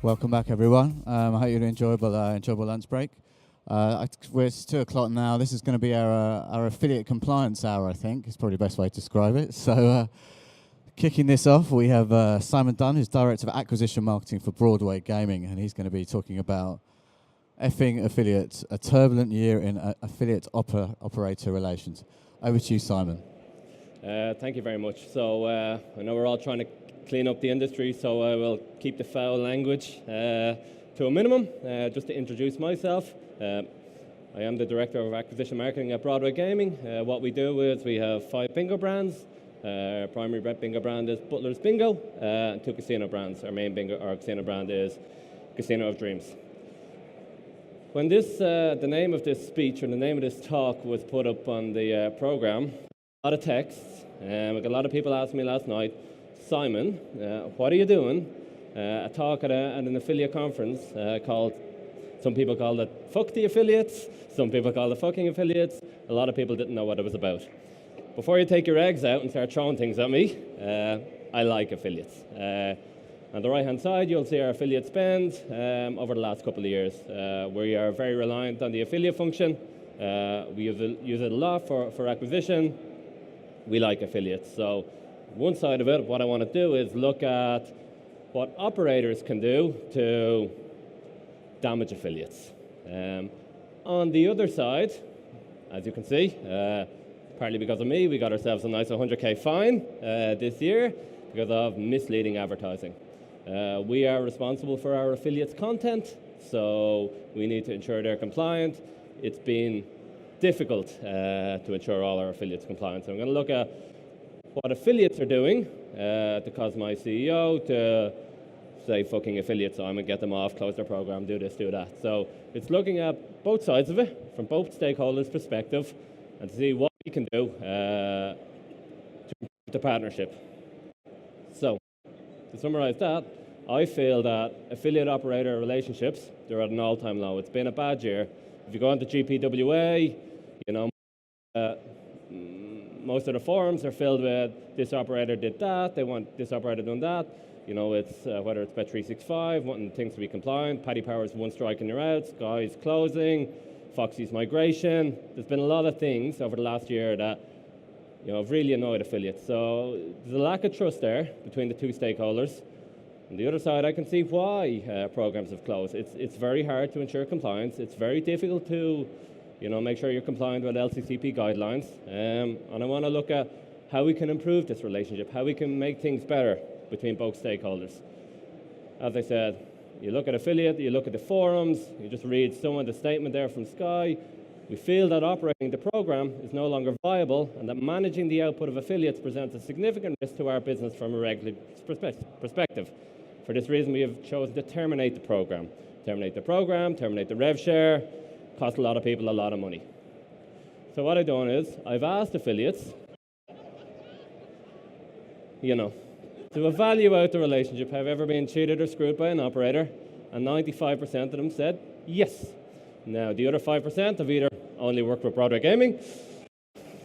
Welcome back, everyone. I hope you had an enjoyable lunch break. It's 2 o'clock now. This is going to be our affiliate compliance hour, I think. It's probably the best way to describe it. So kicking this off, we have Simon Dunne, who's Director of Acquisition Marketing for Broadway Gaming, and he's going to be talking about effing affiliates, a turbulent year in affiliate operator relations. Over to you, Simon. Thank you very much. So I know we're all trying to clean up the industry, so I will keep the foul language to a minimum. Just to introduce myself, I am the Director of Acquisition Marketing at Broadway Gaming. What we do is we have 5 bingo brands. Our primary bingo brand is Butler's Bingo, and 2 casino brands. Our main casino brand is Casino of Dreams. When the name of this speech or the name of this talk was put up on the program, a lot of texts. A lot of people asked me last night, Simon, what are you doing? A talk at an affiliate conference called, some people call it Fuck the Affiliates, some people call it Fucking Affiliates. A lot of people didn't know what it was about. Before you take your eggs out and start throwing things at me, I like affiliates. On the right-hand side, you'll see our affiliate spend over the last couple of years. We are very reliant on the affiliate function. We use it a lot for acquisition. We like affiliates. So one side of it, what I want to do is look at what operators can do to damage affiliates. On the other side, as you can see, partly because of me, we got ourselves a nice 100k fine this year because of misleading advertising. We are responsible for our affiliates' content, so we need to ensure they're compliant. It's been difficult to ensure all our affiliates compliant. So I'm going to look at what affiliates are doing to cause my CEO to say fucking affiliates, so I'm going to get them off, close their program, do this, do that. So it's looking at both sides of it from both stakeholders' perspective and to see what we can do to improve the partnership. So to summarize that, I feel that affiliate operator relationships, they're at an all-time low. It's been a bad year. If you go onto GPWA, you know, most of the forums are filled with this operator did that, they want this operator done that. You know, it's whether it's Bet365, wanting things to be compliant, Paddy Power's one strike and you're out, Sky's closing, Foxy's migration. There's been a lot of things over the last year that, you know, have really annoyed affiliates. So there's a lack of trust there between the two stakeholders. On the other side, I can see why programs have closed. It's very hard to ensure compliance. It's very difficult to, you know, make sure you're compliant with LCCP guidelines. And I want to look at how we can improve this relationship, how we can make things better between both stakeholders. As I said, you look at affiliate, you look at the forums, you just read some of the statement there from Sky. We feel that operating the program is no longer viable and that managing the output of affiliates presents a significant risk to our business from a regulatory perspective. For this reason, we have chosen to terminate the program. Terminate the rev share, cost a lot of people a lot of money. So what I've done is, I've asked affiliates, you know, to evaluate the relationship. Have you ever been cheated or screwed by an operator? And 95% of them said yes. Now, the other 5% have either only worked with Broadway Gaming,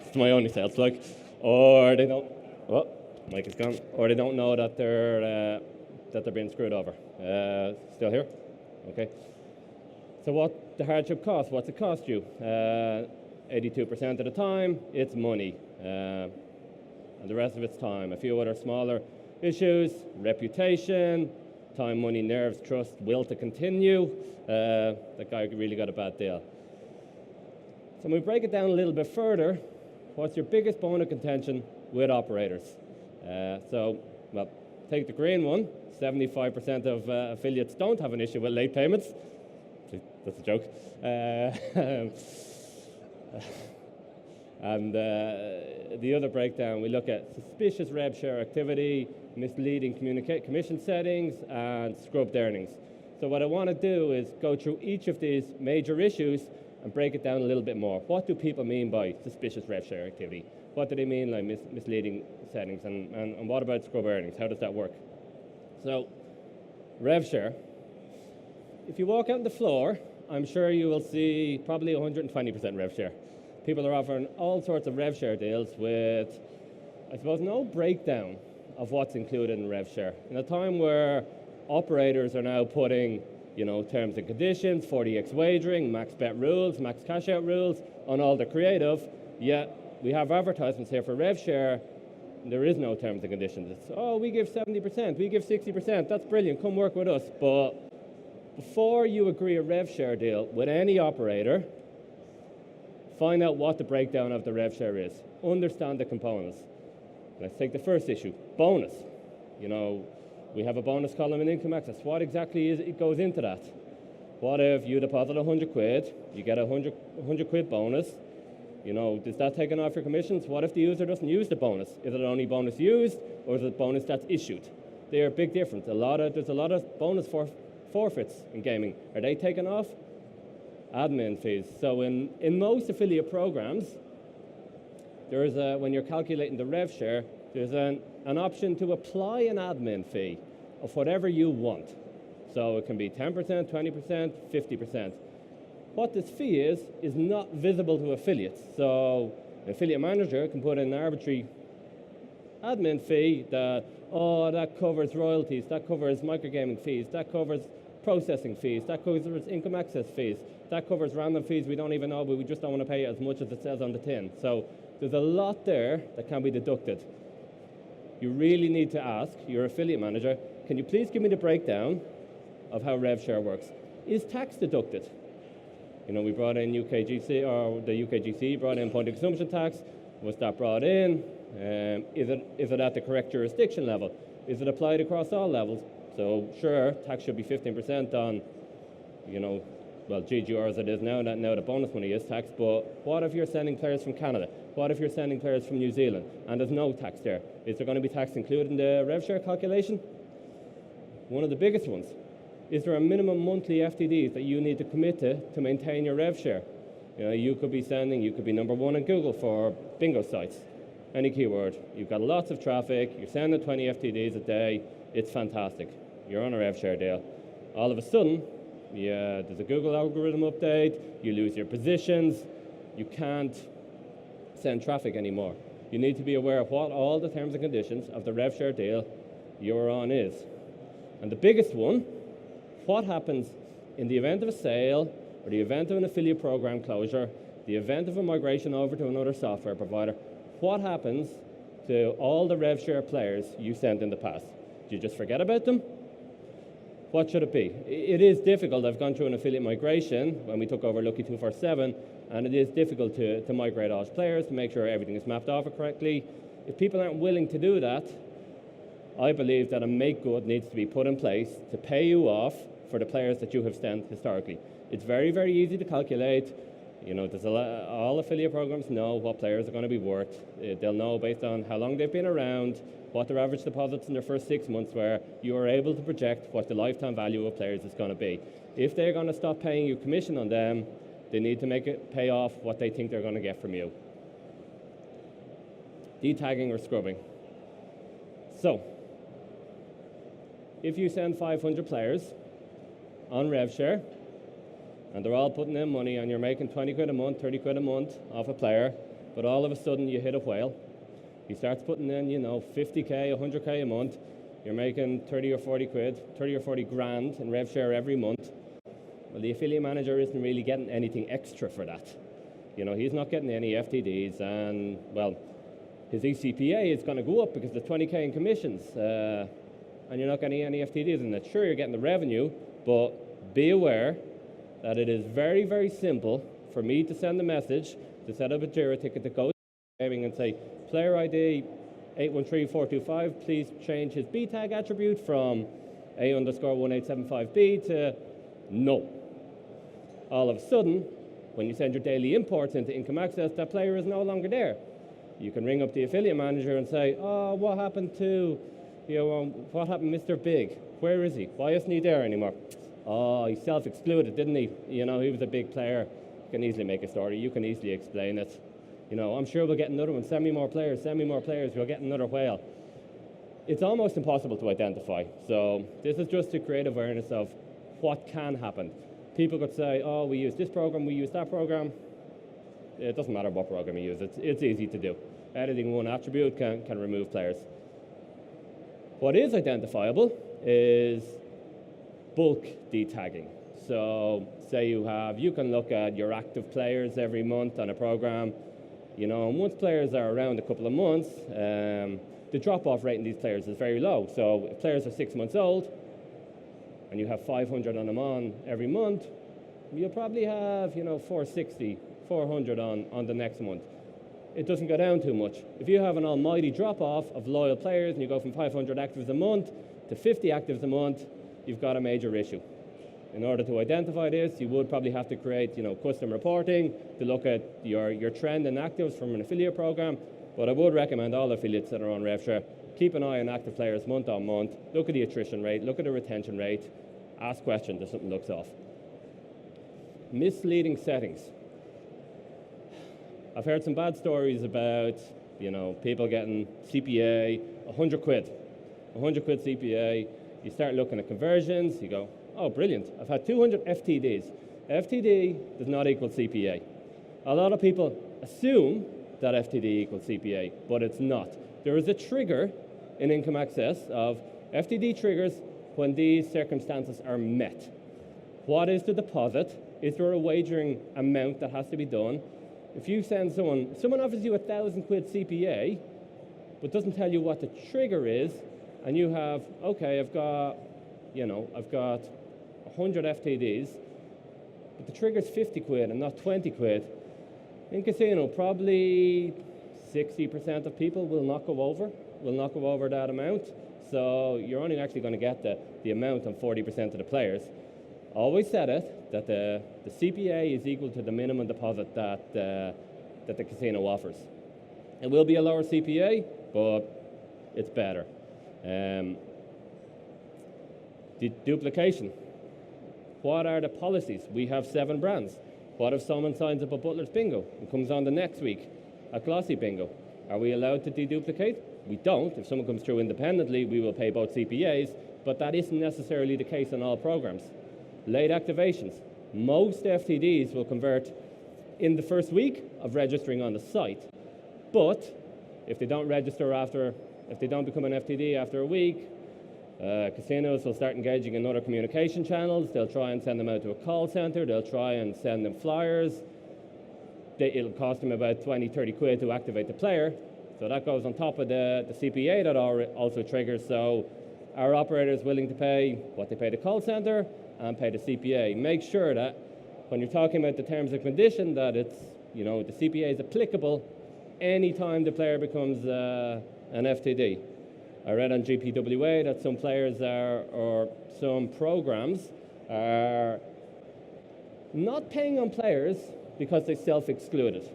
it's my only sales like, or they don't, oh, mic is gone, or they don't know that they're being screwed over. Still here? Okay. So what the hardship cost? What's it cost you? 82% of the time, it's money. And the rest of it's time. A few other smaller issues, reputation, time, money, nerves, trust, will to continue. That guy really got a bad deal. So when we break it down a little bit further, what's your biggest bone of contention with operators? Well, take the green one. 75% of affiliates don't have an issue with late payments. That's a joke. And the other breakdown, we look at suspicious rev share activity, misleading commission settings, and scrubbed earnings. So what I want to do is go through each of these major issues and break it down a little bit more. What do people mean by suspicious rev share activity? What do they mean by misleading settings? And what about scrub earnings? How does that work? So, rev share. If you walk out on the floor, I'm sure you will see probably 120% rev share. People are offering all sorts of rev share deals with, I suppose, no breakdown of what's included in rev share. In a time where Operators are now putting, terms and conditions, 40x wagering, max bet rules, max cash out rules on all the creative. Yet we have advertisements here for rev share. There is no terms and conditions. It's, we give 70%, we give 60%. That's brilliant. Come work with us. But before you agree a rev share deal with any operator, find out what the breakdown of the rev share is. Understand the components. Let's take the first issue, bonus. We have a bonus column in income access. What exactly goes into that? What if you deposit 100 quid, you get a 100 quid bonus? Does that take off your commissions? What if the user doesn't use the bonus? Is it only bonus used, or is it bonus that's issued? They are a big difference. There's a lot of bonus forfeits in gaming. Are they taken off? Admin fees. So in most affiliate programs, when you're calculating the rev share, there's an option to apply an admin fee of whatever you want. So it can be 10%, 20%, 50%. What this fee is not visible to affiliates. So an affiliate manager can put in an arbitrary admin fee that covers royalties, that covers microgaming fees, that covers processing fees, that covers income access fees, that covers random fees we don't even know, but we just don't want to pay as much as it says on the tin. So there's a lot there that can be deducted. You really need to ask your affiliate manager, can you please give me the breakdown of how rev share works? Is tax deducted? We brought in UKGC, or the UKGC brought in point of consumption tax. Was that brought in? Is it at the correct jurisdiction level? Is it applied across all levels? So sure, tax should be 15% on, GGR as it is now the bonus money is taxed, but what if you're sending players from Canada? What if you're sending players from New Zealand and there's no tax there? Is there going to be tax included in the rev share calculation? One of the biggest ones. Is there a minimum monthly FTDs that you need to commit to maintain your rev share? You could be number one in Google for bingo sites, any keyword. You've got lots of traffic, you're sending 20 FTDs a day, it's fantastic. You're on a rev share deal. All of a sudden, there's a Google algorithm update, you lose your positions, you can't send traffic anymore. You need to be aware of what all the terms and conditions of the rev share deal you're on is. And the biggest one, what happens in the event of a sale or the event of an affiliate program closure, the event of a migration over to another software provider, what happens to all the rev share players you sent in the past? Do you just forget about them? What should it be? It is difficult. I've gone through an affiliate migration when we took over Lucky 247, and it is difficult to migrate all players to make sure everything is mapped off correctly. If people aren't willing to do that, I believe that a make good needs to be put in place to pay you off for the players that you have sent historically. It's very, very easy to calculate. All affiliate programs know what players are going to be worth. They'll know based on how long they've been around, what their average deposits in their first 6 months were. You are able to project what the lifetime value of players is going to be. If they're going to stop paying you commission on them, they need to make it pay off what they think they're going to get from you. Detagging or scrubbing. So, if you send 500 players on rev share, and they're all putting in money, and you're making 20 quid a month, 30 quid a month off a player, but all of a sudden you hit a whale. He starts putting in, 50k, 100k a month. You're making 30 or 40 quid, 30 or 40 grand in rev share every month. Well, the affiliate manager isn't really getting anything extra for that. He's not getting any FTDs, and, well, his ECPA is going to go up because the 20k in commissions, and you're not getting any FTDs in it. Sure, you're getting the revenue, but be aware that it is very, very simple for me to send a message to set up a JIRA ticket to go to gaming and say, player ID 813425, please change his B tag attribute from A_1875B to no. All of a sudden, when you send your daily imports into income access, that player is no longer there. You can ring up the affiliate manager and say, what happened to, what happened to Mr. Big? Where is he? Why isn't he there anymore? He self-excluded, didn't he? He was a big player. You can easily make a story. You can easily explain it. I'm sure we'll get another one. Send me more players. We'll get another whale. It's almost impossible to identify. So this is just to create awareness of what can happen. People could say, we use this program, we use that program. It doesn't matter what program you use. It's easy to do. Editing one attribute can remove players. What is identifiable is bulk detagging. So say you can look at your active players every month on a program, and once players are around a couple of months, the drop-off rate in these players is very low. So if players are 6 months old and you have 500 on them on every month, you'll probably have, 460, 400 on the next month. It doesn't go down too much. If you have an almighty drop-off of loyal players and you go from 500 actives a month to 50 actives a month, you've got a major issue. In order to identify this, you would probably have to create, custom reporting to look at your trend in actives from an affiliate program. But I would recommend all affiliates that are on RevShare, keep an eye on active players month on month, look at the attrition rate, look at the retention rate, ask questions if something looks off. Misleading settings. I've heard some bad stories about, people getting CPA, 100 quid. 100 quid CPA, you start looking at conversions, you go, oh, brilliant, I've had 200 FTDs. FTD does not equal CPA. A lot of people assume that FTD equals CPA, but it's not. There is a trigger in income access of FTD triggers when these circumstances are met. What is the deposit? Is there a wagering amount that has to be done? If you send someone offers you 1,000 quid CPA, but doesn't tell you what the trigger is, and you have, okay, I've got 100 FTDs, but the trigger's 50 quid and not 20 quid. In casino, probably 60% of people will not go over that amount. So you're only actually going to get the amount on 40% of the players. Always said it, that the CPA is equal to the minimum deposit that the casino offers. It will be a lower CPA, but it's better. Duplication. What are the policies? We have 7 brands. What if someone signs up a Butler's Bingo and comes on the next week at Glossy Bingo? Are we allowed to deduplicate? We don't. If someone comes through independently, we will pay both CPAs, but that isn't necessarily the case on all programs. Late activations. Most FTDs will convert in the first week of registering on the site, but if they don't become an FTD after a week, casinos will start engaging in other communication channels. They'll try and send them out to a call center. They'll try and send them flyers. It'll cost them about 20, 30 quid to activate the player. So that goes on top of the CPA that also triggers. So our operator is willing to pay what they pay the call center and pay the CPA. Make sure that when you're talking about the terms and condition that it's, the CPA is applicable anytime the player becomes an FTD. I read on GPWA that some players or some programs are not paying on players because they self-excluded.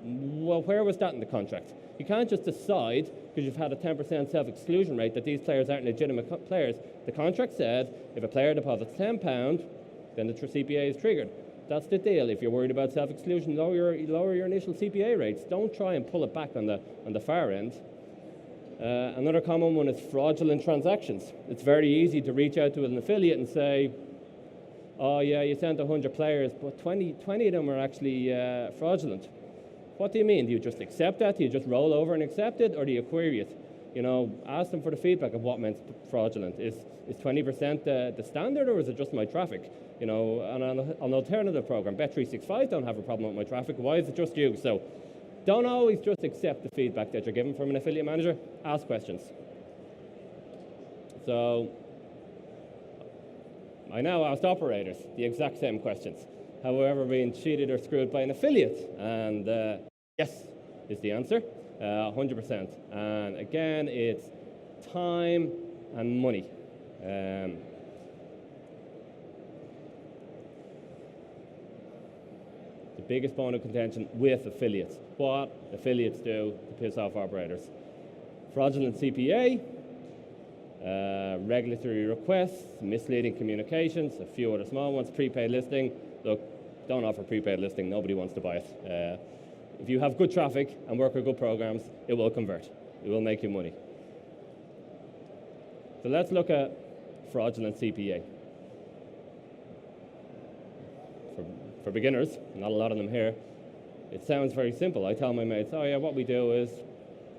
Well, where was that in the contract? You can't just decide, because you've had a 10% self-exclusion rate, that these players aren't legitimate players. The contract said if a player deposits £10, then the CPA is triggered. That's the deal. If you're worried about self-exclusion, lower your initial CPA rates. Don't try and pull it back on the far end. Another common one is fraudulent transactions. It's very easy to reach out to an affiliate and say, oh yeah, you sent 100 players, but 20 of them are actually fraudulent. What do you mean? Do you just accept that? Do you just roll over and accept it, or do you query it? Ask them for the feedback of what meant fraudulent. Is 20% the standard, or is it just my traffic? On an alternative program, Bet365 don't have a problem with my traffic. Why is it just you? So don't always just accept the feedback that you're given from an affiliate manager. Ask questions. So I now asked operators the exact same questions. Have we ever been cheated or screwed by an affiliate? And yes is the answer, 100%. And again, it's time and money. The biggest bone of contention with affiliates. What affiliates do to piss off operators. Fraudulent CPA, regulatory requests, misleading communications, a few other small ones, prepaid listing. Look, don't offer prepaid listing, nobody wants to buy it. If you have good traffic and work with good programs, it will convert. It will make you money. So let's look at fraudulent CPA. For beginners, not a lot of them here, it sounds very simple. I tell my mates, oh yeah, what we do is,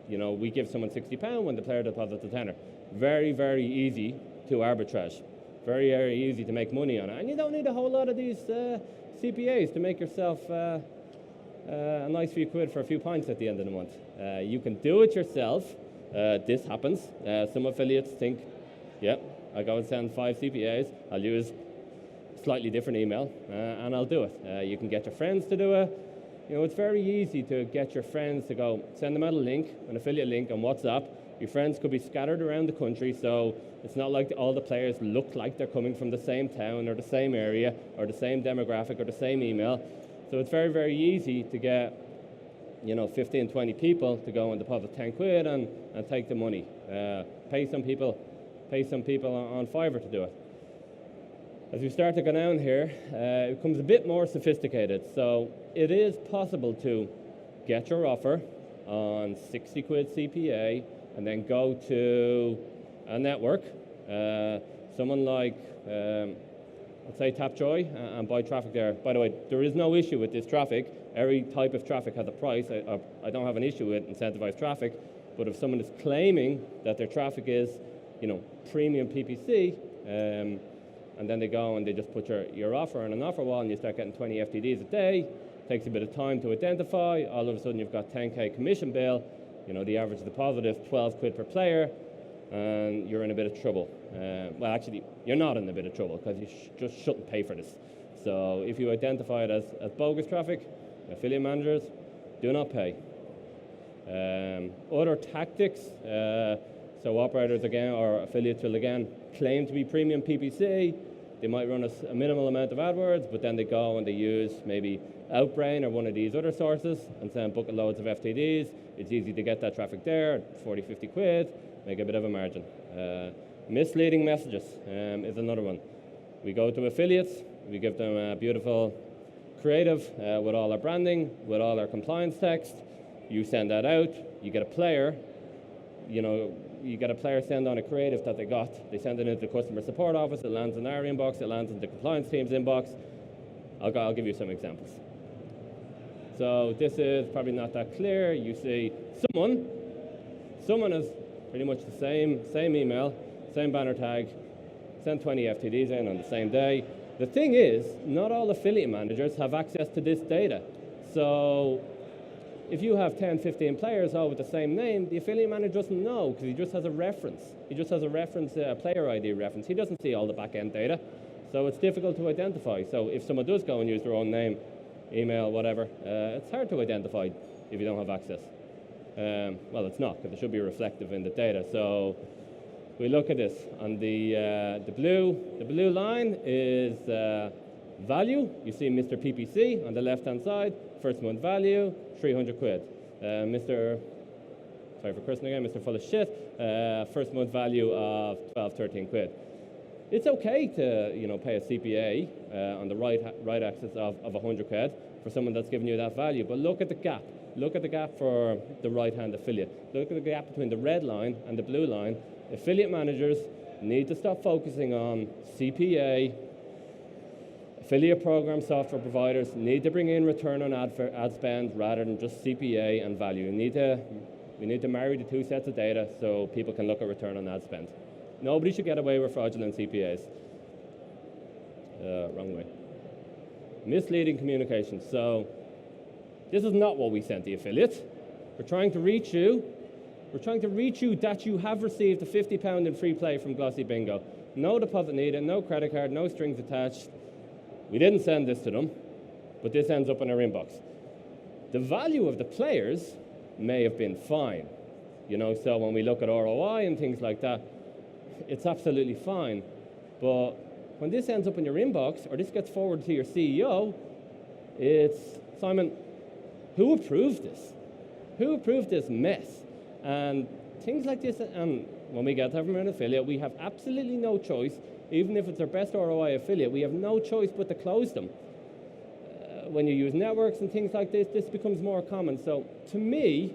we give someone £60 when the player deposits a tenner. Very, very easy to arbitrage. very, very easy to make money on it. And you don't need a whole lot of these CPAs to make yourself a nice few quid for a few pints at the end of the month. You can do it yourself. This happens. Some affiliates think, yeah, I go and send 5 CPAs. I'll use slightly different email, and I'll do it. You can get your friends to do it. You know, it's very easy to get your friends to go, send them out a link, an affiliate link on WhatsApp. Your friends could be scattered around the country, so it's not like all the players look like they're coming from the same town or the same area or the same demographic or the same email. So it's very, very easy to get, 15, 20 people to go and deposit 10 quid and take the money. Pay some people on Fiverr to do it. As we start to go down here, it becomes a bit more sophisticated. So it is possible to get your offer on 60 quid CPA and then go to a network, someone like, let's say Tapjoy, and buy traffic there. By the way, there is no issue with this traffic. Every type of traffic has a price. I don't have an issue with incentivized traffic, but if someone is claiming that their traffic is, premium PPC, and then they go and they just put your offer on an offer wall and you start getting 20 FTDs a day. Takes a bit of time to identify. All of a sudden you've got 10K commission bill. The average deposit is 12 quid per player, and you're in a bit of trouble. Well, actually, you're not in a bit of trouble because you just shouldn't pay for this. So if you identify it as bogus traffic, affiliate managers do not pay. Other tactics, so operators again, or affiliates will again claim to be premium PPC. They might run a minimal amount of AdWords, but then they go and they use maybe Outbrain or one of these other sources and send bucket loads of FTDs. It's easy to get that traffic there, 40, 50 quid, make a bit of a margin. Misleading messages is another one. We go to affiliates, we give them a beautiful creative with all our branding, with all our compliance text. You send that out, you get a player, you get a player send on a creative that they got. They send it into the customer support office, it lands in our inbox, it lands in the compliance team's inbox. I'll give you some examples. So this is probably not that clear. You see someone has pretty much the same email, same banner tag, send 20 FTDs in on the same day. The thing is, not all affiliate managers have access to this data. So if you have 10, 15 players all with the same name, the affiliate manager doesn't know because he just has a reference. He just has a reference, a player ID reference. He doesn't see all the back-end data. So it's difficult to identify. So if someone does go and use their own name, email, whatever, it's hard to identify if you don't have access. Well, it's not, because it should be reflective in the data. So we look at this. On the blue line is value. You see Mr. PPC on the left-hand side, first month value, 300 quid. Sorry for cursing again, Mr. Full of Shit, first month value of 12, 13 quid. It's okay to pay a CPA on the right axis of 100 quid for someone that's giving you that value. But look at the gap. Look at the gap for the right-hand affiliate. Look at the gap between the red line and the blue line. Affiliate managers need to stop focusing on CPA. Affiliate program software providers need to bring in return on ad spend rather than just CPA and value. We need to marry the two sets of data so people can look at return on ad spend. Nobody should get away with fraudulent CPAs. Wrong way. Misleading communication. So this is not what we sent the affiliate. We're trying to reach you. We're trying to reach you that you have received a £50 in free play from Glossy Bingo. No deposit needed, no credit card, no strings attached. We didn't send this to them, but this ends up in our inbox. The value of the players may have been fine. So when we look at ROI and things like that, it's absolutely fine. But when this ends up in your inbox, or this gets forwarded to your CEO, it's, Simon, who approved this? Who approved this mess? And things like this, and when we get that from an affiliate, we have absolutely no choice. Even if it's our best ROI affiliate, we have no choice but to close them. When you use networks and things like this becomes more common. So to me,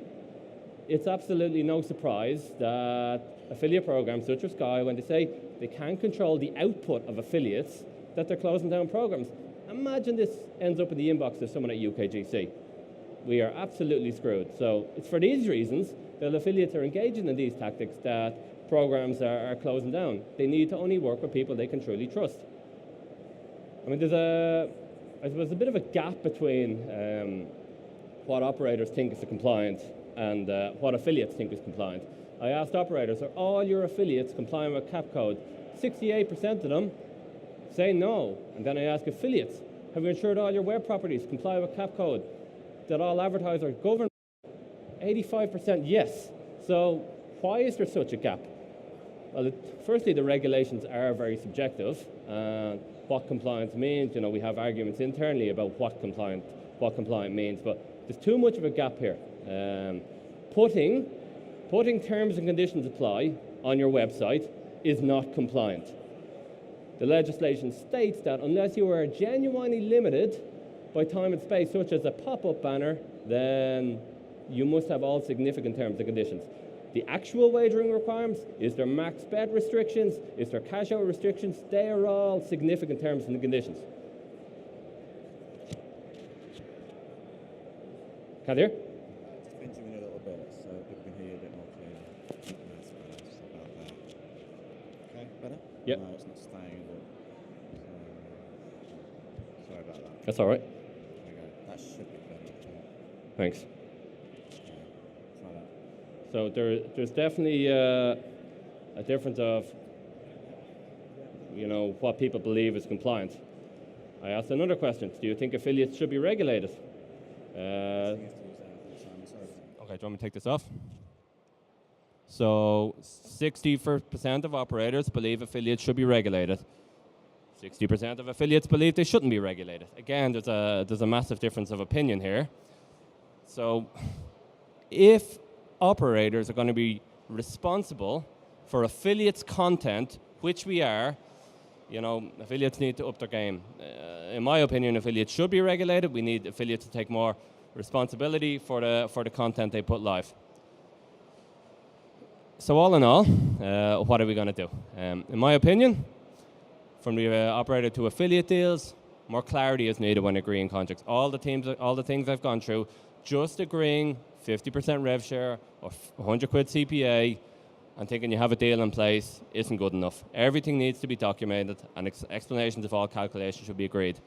it's absolutely no surprise that affiliate programs such as Sky, when they say they can't control the output of affiliates, that they're closing down programs. Imagine this ends up in the inbox of someone at UKGC. We are absolutely screwed. So it's for these reasons that affiliates are engaging in these tactics that programs are closing down. They need to only work with people they can truly trust. I mean, there's a bit of a gap between what operators think is compliant and what affiliates think is compliant. I asked operators, are all your affiliates complying with cap code? 68% of them say no. And then I ask affiliates, have you ensured all your web properties comply with cap code? That all advertisers govern? 85% yes. So why is there such a gap? Well, firstly, the regulations are very subjective. What compliance means, you know, we have arguments internally about what compliant means, but there's too much of a gap here. Putting terms and conditions apply on your website is not compliant. The legislation states that unless you are genuinely limited by time and space, such as a pop-up banner, then you must have all significant terms and conditions. The actual wagering requirements, is there max bet restrictions, is there cash out restrictions, they are all significant terms and conditions. Can't hear? Just pinching in a little bit so people can hear you a bit more clearly. That's better, just about there. Okay, better? Yep. No, it's not staying, but sorry about that. That's all right. There we go. That should be better. Thanks. Try that. So there's definitely a difference of, you know, what people believe is compliant. I asked another question. Do you think affiliates should be regulated? Okay, do you want me to take this off? So 60% of operators believe affiliates should be regulated. 60% of affiliates believe they shouldn't be regulated. Again, there's a massive difference of opinion here. So if operators are going to be responsible for affiliates' content, which we are, you know, affiliates need to up their game. In my opinion, affiliates should be regulated. We need affiliates to take more responsibility for the content they put live. So all in all, what are we going to do? In my opinion, from the operator to affiliate deals, more clarity is needed when agreeing contracts. All the things I've gone through, just agreeing 50% rev share or 100 quid CPA and thinking you have a deal in place isn't good enough. Everything needs to be documented and explanations of all calculations should be agreed.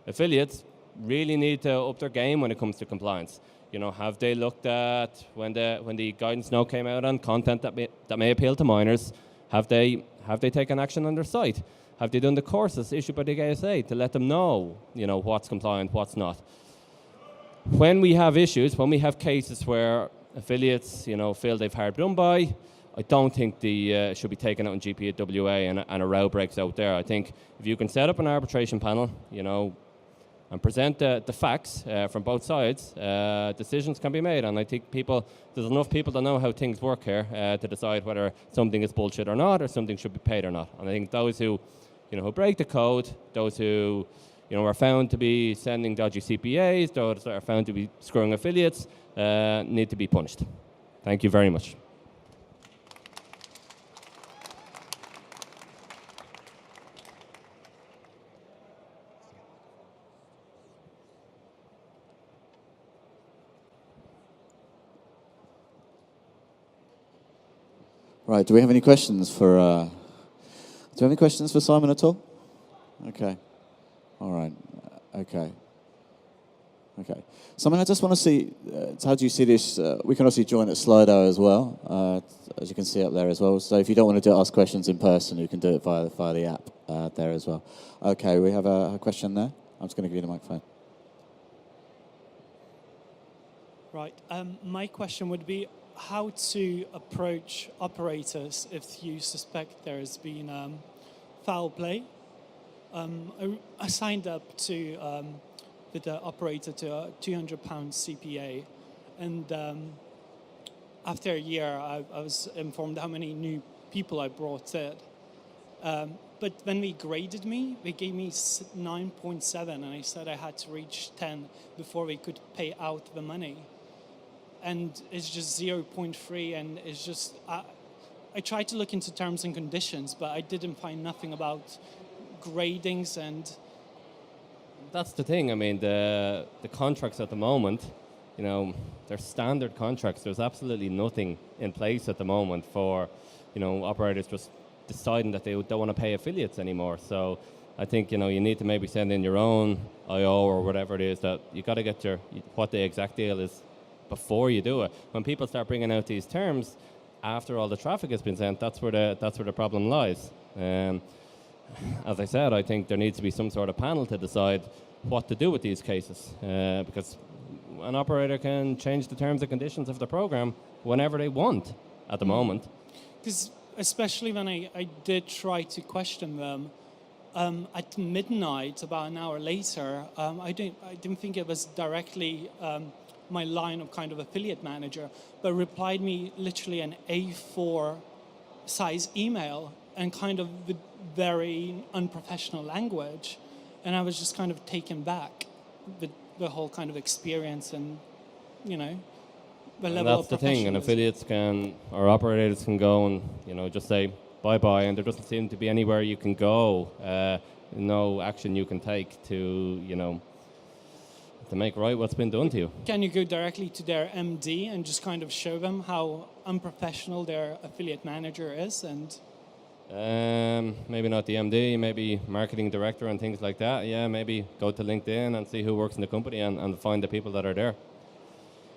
Affiliates really need to up their game when it comes to compliance. You know, have they looked at when the guidance note came out on content that may appeal to minors? Have they taken action on their site? Have they done the courses issued by the KSA to let them know, you know, what's compliant, what's not? When we have issues, when we have cases where affiliates, you know, feel they've hard done by, I don't think the should be taken out in GPWA and a row breaks out there. I think if you can set up an arbitration panel, you know, and present the facts from both sides, decisions can be made. And I think there's enough people that know how things work here to decide whether something is bullshit or not, or something should be paid or not. And I think those who, you know, who break the code, those who, you know, are found to be sending dodgy CPAs, those that are found to be screwing affiliates, need to be punished. Thank you very much. Right, do we have any questions for Simon at all? Okay. All right. Okay. Simon, I just want to see, how do you see this? We can also join at Slido as well, as you can see up there as well. So if you don't want to ask questions in person, you can do it via the app there as well. Okay, we have a question there. I'm just going to give you the microphone. Right. My question would be how to approach operators if you suspect there has been foul play. I signed up to with the operator to a £200 CPA, and after a year, I was informed how many new people I brought in. But when they graded me, they gave me 9.7, and I said I had to reach 10 before they could pay out the money. And it's just 0.3, and it's just, I tried to look into terms and conditions, but I didn't find nothing about gradings and... That's the thing. I mean, the contracts at the moment, you know, they're standard contracts. There's absolutely nothing in place at the moment for operators just deciding that they don't want to pay affiliates anymore. So I think, you need to maybe send in your own IO or whatever it is, that you got to get what the exact deal is before you do it. When people start bringing out these terms after all the traffic has been sent, that's where the problem lies. As I said, I think there needs to be some sort of panel to decide what to do with these cases, because an operator can change the terms and conditions of the program whenever they want at the moment. Because especially when I did try to question them, at midnight, about an hour later, I didn't think it was directly my line of kind of affiliate manager, but replied me literally an A4 size email and kind of with very unprofessional language. And I was just kind of taken back with the whole kind of experience and, the level of And that's the thing, and professionalism. affiliates or operators can go and, just say bye-bye, and there doesn't seem to be anywhere you can go, no action you can take to, to make right what's been done to you. Can you go directly to their MD and just kind of show them how unprofessional their affiliate manager is? And Maybe not the MD, maybe marketing director and things like that. Yeah, maybe go to LinkedIn and see who works in the company and find the people that are there.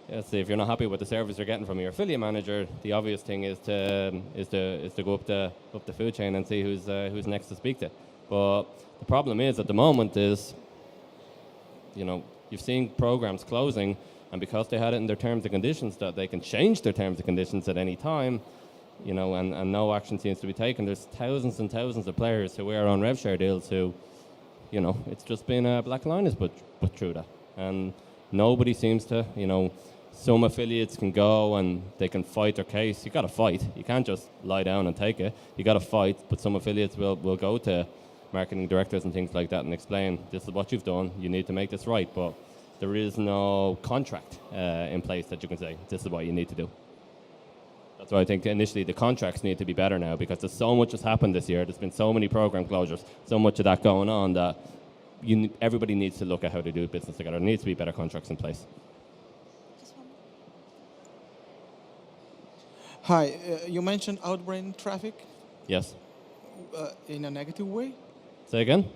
Yeah, see, if you're not happy with the service you're getting from your affiliate manager, the obvious thing is to go up the food chain and see who's next to speak to. But the problem is at the moment is, you've seen programs closing, and because they had it in their terms and conditions that they can change their terms and conditions at any time, and no action seems to be taken. There's thousands and thousands of players who are on rev share deals who, it's just been a black line is but through that, and nobody seems to, some affiliates can go and they can fight their case. You got to fight. You can't just lie down and take it. You got to fight. But some affiliates will go to marketing directors and things like that and explain, this is what you've done. You need to make this right. But there is no contract in place that you can say, this is what you need to do. That's why I think initially the contracts need to be better now, because there's so much has happened this year. There's been so many program closures, so much of that going on that everybody needs to look at how to do business together. There needs to be better contracts in place. Hi, you mentioned outbound traffic Yes. in a negative way. Say again?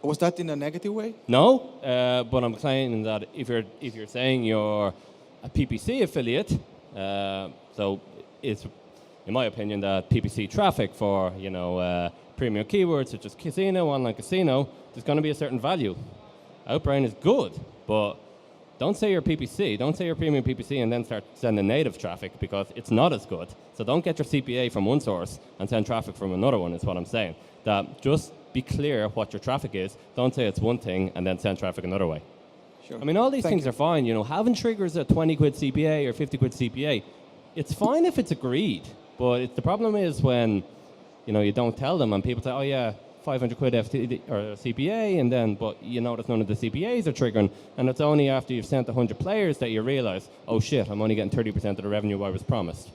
Was that in a negative way? No, but I'm claiming that if you're saying you're a PPC affiliate, so it's in my opinion that PPC traffic for premium keywords such as casino, online casino, there's going to be a certain value. Outbound is good, but don't say you're PPC, don't say you're premium PPC and then start sending native traffic, because it's not as good. So don't get your CPA from one source and send traffic from another one, is what I'm saying. That just be clear what your traffic is. Don't say it's one thing and then send traffic another way. Sure. I mean, all these Thank things you. are fine. Having triggers at 20 quid CPA or 50 quid CPA, it's fine if it's agreed. But the problem is when, you don't tell them and people say, oh yeah, 500 quid FTD or CPA, and then, but notice none of the CPAs are triggering, and it's only after you've sent 100 players that you realize, oh shit, I'm only getting 30% of the revenue I was promised.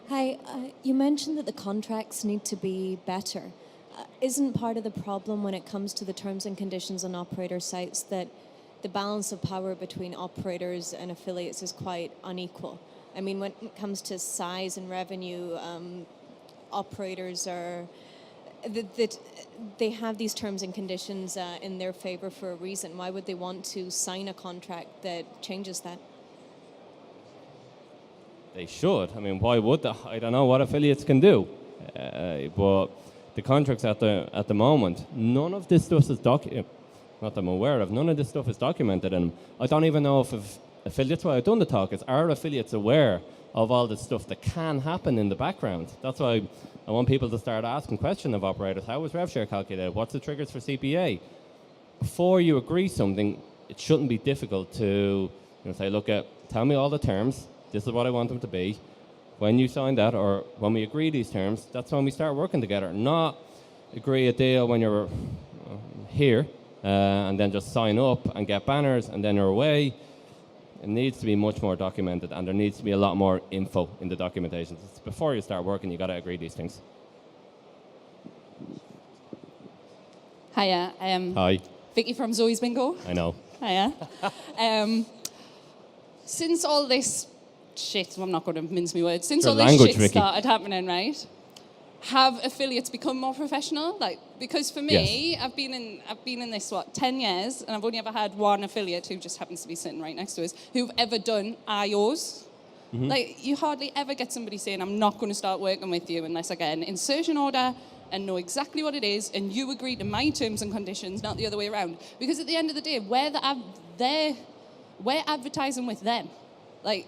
Hi, you mentioned that the contracts need to be better. Isn't part of the problem when it comes to the terms and conditions on operator sites that the balance of power between operators and affiliates is quite unequal? I mean, when it comes to size and revenue, operators are that they have these terms and conditions in their favor for a reason. Why would they want to sign a contract that changes that? They should. I mean, why would they? I don't know what affiliates can do, but the contracts at the moment, none of this stuff is documented. Not that I'm aware of. None of this stuff is documented, and I don't even know if affiliates. Why I've done the talk is, are affiliates aware of all this stuff that can happen in the background? That's why I want people to start asking questions of operators. How is rev share calculated? What's the triggers for CPA? Before you agree something, it shouldn't be difficult to say, look, tell me all the terms. This is what I want them to be. When you sign that, or when we agree these terms, that's when we start working together. Not agree a deal when you're here and then just sign up and get banners and then you're away. It needs to be much more documented, and there needs to be a lot more info in the documentation. It's before you start working, you got to agree these things. Hiya, Hi, Vicky from Zoe's Bingo. I know. Hiya. Since all this shit, well, I'm not going to mince my words, since Your all this language, shit Vicky. started happening, right, have affiliates become more professional? Like, because for me, I've been in this, 10 years, and I've only ever had one affiliate who just happens to be sitting right next to us, who've ever done IOs. Like, you hardly ever get somebody saying, I'm not going to start working with you unless I get an insertion order and know exactly what it is, and you agree to my terms and conditions, not the other way around. Because at the end of the day, we're advertising with them. Like,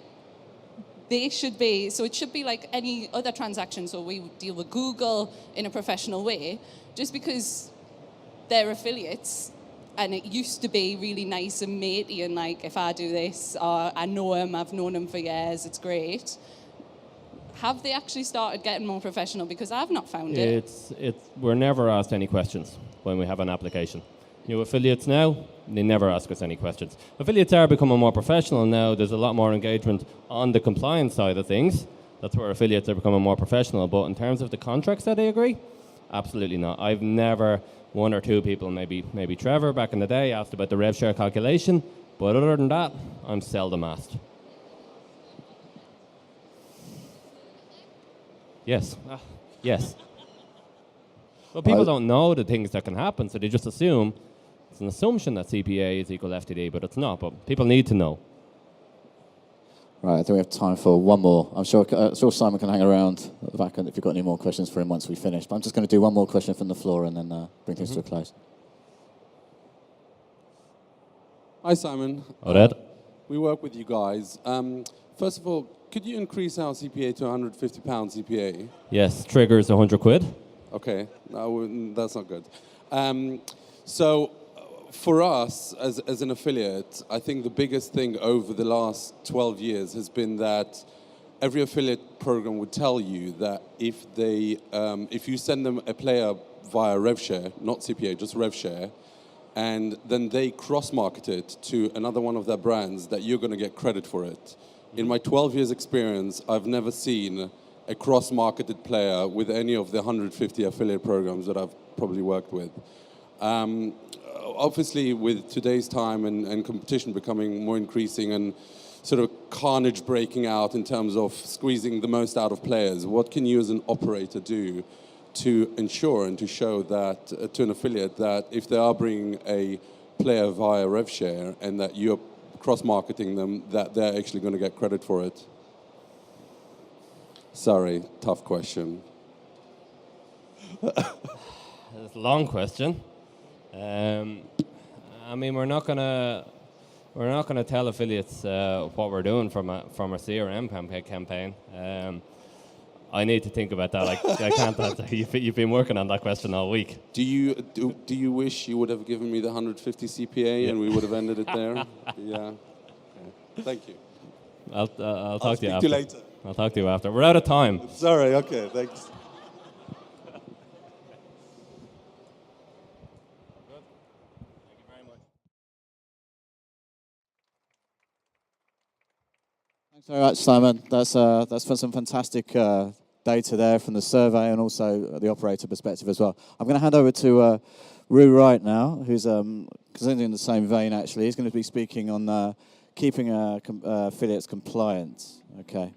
they should be, so it should be like any other transaction, so we deal with Google in a professional way, just because they're affiliates, and it used to be really nice and matey, and like, if I do this, or I know him, I've known him for years, it's great. Have they actually started getting more professional? Because I've not found it. We're never asked any questions when we have an application. New affiliates now, they never ask us any questions. Affiliates are becoming more professional now. There's a lot more engagement on the compliance side of things. That's where affiliates are becoming more professional. But in terms of the contracts that they agree, absolutely not. I've never, one or two people, maybe Trevor back in the day, asked about the rev share calculation. But other than that, I'm seldom asked. Yes. Yes. Well, people don't know the things that can happen, so they just assume. It's an assumption that CPA is equal FTD, but it's not. But people need to know. Right, I think we have time for one more. I'm sure Simon can hang around at the back end if you've got any more questions for him once we finish. But I'm just going to do one more question from the floor and then bring things to a close. Hi, Simon. Oded? We work with you guys. First of all, could you increase our CPA to £150 CPA? Yes, triggers 100 quid. Okay, that's not good. So for us, as an affiliate, I think the biggest thing over the last 12 years has been that every affiliate program would tell you that if you send them a player via RevShare, not CPA, just RevShare, and then they cross-market it to another one of their brands, that you're going to get credit for it. In my 12 years experience, I've never seen a cross-marketed player with any of the 150 affiliate programs that I've probably worked with. Obviously, with today's time and competition becoming more increasing and sort of carnage breaking out in terms of squeezing the most out of players, what can you as an operator do to ensure and to show that to an affiliate that if they are bringing a player via RevShare and that you're cross-marketing them, that they're actually going to get credit for it? Sorry, tough question. It's a long question. I mean, we're not gonna tell affiliates what we're doing from a CRM campaign. I need to think about that. I can't answer. You've been working on that question all week. Do you wish you would have given me the 150 CPA and we would have ended it there? Yeah. Okay. Thank you. I'll talk to you speak after. to you later. I'll talk to you after. We're out of time. Sorry. Okay. Thanks. Thanks very much, Simon. That's for some fantastic data there from the survey and also the operator perspective as well. I'm going to hand over to Rue Wright now, who's continuing in the same vein, actually. He's going to be speaking on keeping affiliates compliant. Okay.